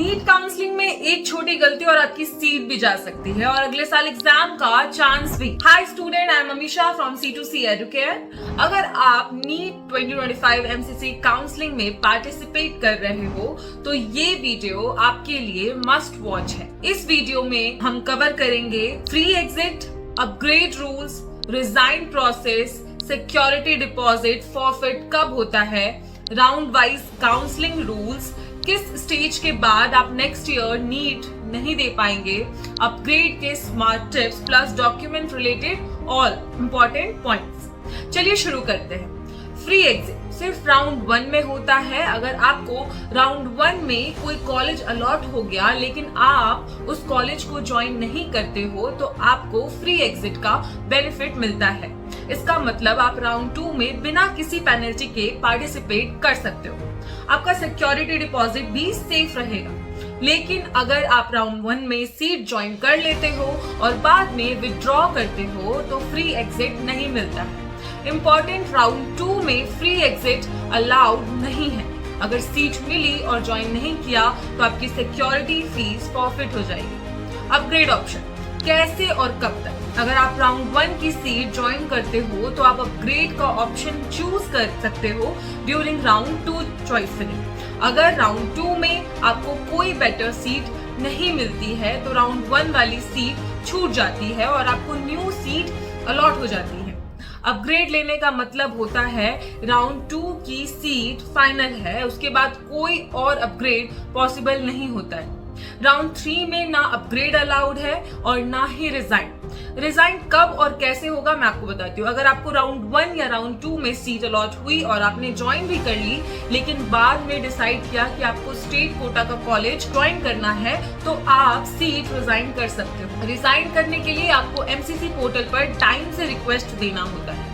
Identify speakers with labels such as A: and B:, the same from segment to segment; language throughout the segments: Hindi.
A: नीट काउंसलिंग में एक छोटी गलती और आपकी सीट भी जा सकती है और अगले साल एग्जाम का चांस भी। Hi student, I am Amisha from C2C Educare. अगर आप नीट 2025 MCC काउंसलिंग में पार्टिसिपेट कर रहे हो तो ये वीडियो आपके लिए मस्ट वॉच है। इस वीडियो में हम कवर करेंगे free exit, upgrade rules, resign process, security deposit, forfeit कब होता है, राउंड वाइज काउंसलिंग रूल्स, किस स्टेज के बाद आप नेक्स्ट ईयर नीट नहीं दे पाएंगे, अपग्रेड के smart tips plus document related all important points. चलिए शुरू करते हैं। फ्री एग्जिट सिर्फ राउंड 1 में होता है। अगर आपको राउंड 1 में कोई कॉलेज अलॉट हो गया लेकिन आप उस कॉलेज को ज्वाइन नहीं करते हो तो आपको फ्री एग्जिट का बेनिफिट मिलता है। इसका मतलब आप राउंड 2 में बिना किसी पेनल्टी के पार्टिसिपेट कर सकते हो। आपका सिक्योरिटी डिपॉजिट भी सेफ रहेगा। लेकिन अगर आप राउंड 1 में सीट ज्वाइन कर लेते हो और बाद में विड्रॉ करते हो तो फ्री एग्जिट नहीं मिलता है। इंपॉर्टेंट, राउंड 2 में फ्री एग्जिट अलाउड नहीं है। अगर सीट मिली और ज्वाइन नहीं किया तो आपकी सिक्योरिटी फीस फॉरफिट हो जाएगी। अपग्रेड ऑप्शन कैसे और कब तक? अगर आप राउंड 1 की सीट ज्वाइन करते हो तो आप अपग्रेड का ऑप्शन चूज कर सकते हो ड्यूरिंग राउंड 2 चॉइस फिलिंग। अगर राउंड 2 में आपको कोई बेटर सीट नहीं मिलती है तो राउंड 1 वाली सीट छूट जाती है और आपको न्यू सीट अलॉट हो जाती है। अपग्रेड लेने का मतलब होता है राउंड 2 की सीट फाइनल है, उसके बाद कोई और अपग्रेड पॉसिबल नहीं होता है। राउंड 3 में ना अपग्रेड अलाउड है और ना ही रिजाइन। रिजाइन कब और कैसे होगा मैं आपको बताती हूँ। अगर आपको राउंड 1 या राउंड 2 में सीट अलॉट हुई और आपने ज्वाइन भी कर ली लेकिन बाद में डिसाइड किया कि आपको स्टेट कोटा का कॉलेज ज्वाइन करना है तो आप सीट रिजाइन कर सकते हो। रिजाइन करने के लिए आपको MCC पोर्टल पर टाइम से रिक्वेस्ट देना होता है।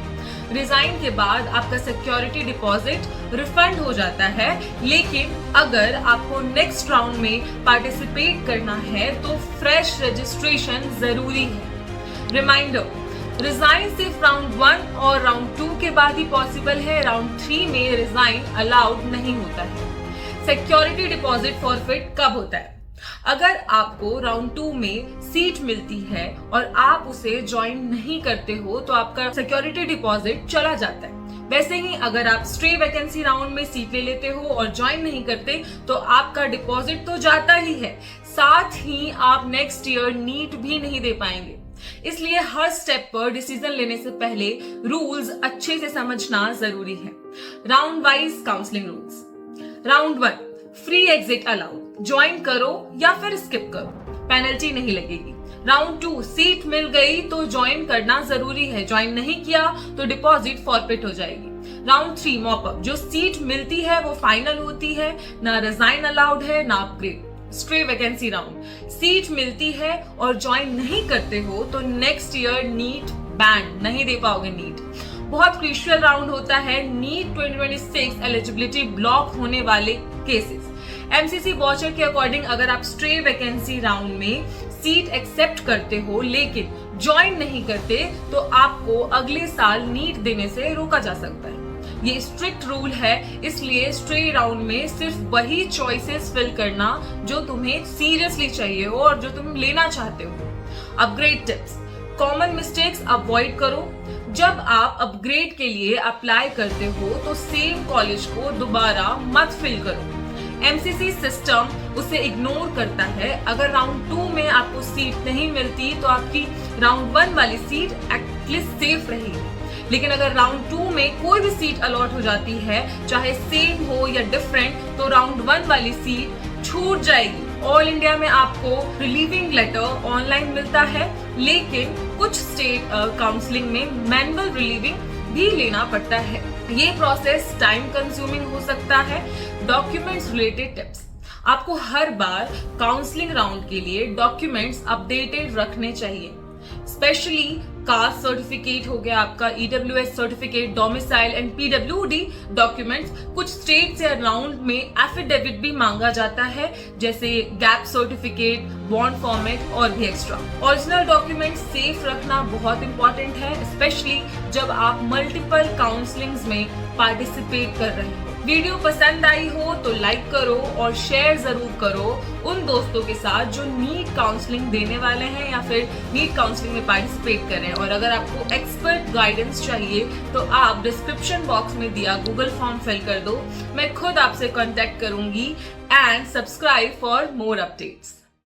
A: रिजाइन के बाद आपका सिक्योरिटी डिपॉजिट रिफंड हो जाता है। लेकिन अगर आपको नेक्स्ट राउंड में पार्टिसिपेट करना है तो फ्रेश रजिस्ट्रेशन जरूरी है। रिमाइंडर, रिजाइन सिर्फ राउंड 1 और राउंड 2 के बाद ही पॉसिबल है। राउंड 3 में रिजाइन अलाउड नहीं होता है। सिक्योरिटी डिपॉजिट फॉरफिट कब होता है? अगर आपको राउंड 2 में सीट मिलती है और आप उसे ज्वाइन नहीं करते हो तो आपका सिक्योरिटी डिपॉजिट चला जाता है। वैसे ही अगर आप स्ट्रे वैकेंसी राउंड में सीट ले लेते हो और ज्वाइन नहीं करते तो आपका डिपॉजिट तो जाता ही है, साथ ही आप नेक्स्ट ईयर नीट भी नहीं दे पाएंगे। इसलिए हर स्टेप पर डिसीजन लेने से पहले रूल्स अच्छे से समझना जरूरी है। Round wise counselling rules. Round 1 free exit allowed, join करो या फिर स्किप करो, पेनल्टी नहीं लगेगी। राउंड 2 सीट मिल गई तो ज्वाइन करना जरूरी है, ज्वाइन नहीं किया तो डिपॉजिट फॉरफिट हो जाएगी। राउंड 3 मॉप अप, जो सीट मिलती है वो फाइनल होती है, ना रिजाइन अलाउड है ना upgrade. Stray vacancy round, seat मिलती है और ज्वाइन नहीं करते हो तो नेक्स्ट ईयर नीट बैंड, नहीं दे पाओगे नीट। बहुत क्रूशियल राउंड होता है नीट 2026 एलिजिबिलिटी ब्लॉक होने वाले केसेस। MCC वॉचर के अकॉर्डिंग अगर आप स्ट्रे वैकेंसी राउंड में सीट एक्सेप्ट करते हो लेकिन ज्वाइन नहीं करते तो आपको अगले साल नीट देने से रोका जा सकता है। ये स्ट्रिक्ट रूल है, इसलिए स्ट्रे राउंड में सिर्फ वही चॉइसेस फिल करना जो तुम्हें सीरियसली चाहिए हो और जो तुम लेना चाहते हो। Upgrade tips, common mistakes avoid करो। जब आप अपग्रेड के लिए अप्लाई करते हो तो सेम कॉलेज को दोबारा मत फिल करो। MCC सिस्टम उसे इग्नोर करता है। अगर राउंड 2 में आपको सीट नहीं मिलती तो आपकी राउंड 1 वाली सीट एटलीस्ट सेफ रहेगी। लेकिन अगर राउंड 2 में कोई भी सीट अलॉट हो जाती है, चाहे सेम हो या डिफरेंट, तो राउंड 1 वाली सीट छूट जाएगी। ऑल इंडिया में आपको रिलीविंग लेटर ऑनलाइन मिलता है लेकिन कुछ स्टेट काउंसलिंग में मैनुअल रिलीविंग भी लेना पड़ता है। ये प्रोसेस टाइम कंज्यूमिंग हो सकता है। डॉक्यूमेंट्स रिलेटेड टिप्स, आपको हर बार काउंसलिंग राउंड के लिए डॉक्यूमेंट्स अपडेटेड रखने चाहिए। स्पेशली कास्ट सर्टिफिकेट हो गया, आपका EWS certificate, domicile and PWD documents. कुछ स्टेट से राउंड में एफिडेविट भी मांगा जाता है जैसे गैप सर्टिफिकेट, बॉन्ड फॉर्मेट और भी एक्स्ट्रा। ओरिजिनल डॉक्यूमेंट सेफ रखना बहुत इंपॉर्टेंट है, स्पेशली जब आप मल्टीपल काउंसलिंग्स में पार्टिसिपेट कर रहे हो। वीडियो पसंद आई हो तो लाइक करो और शेयर जरूर करो उन दोस्तों के साथ जो नीट काउंसलिंग देने वाले हैं या फिर नीट काउंसलिंग में पार्टिसिपेट कर रहे हैं। और अगर आपको एक्सपर्ट गाइडेंस चाहिए तो आप डिस्क्रिप्शन बॉक्स में दिया गूगल फॉर्म फिल कर दो, मैं खुद आपसे कांटेक्ट करूंगी। And subscribe for more updates.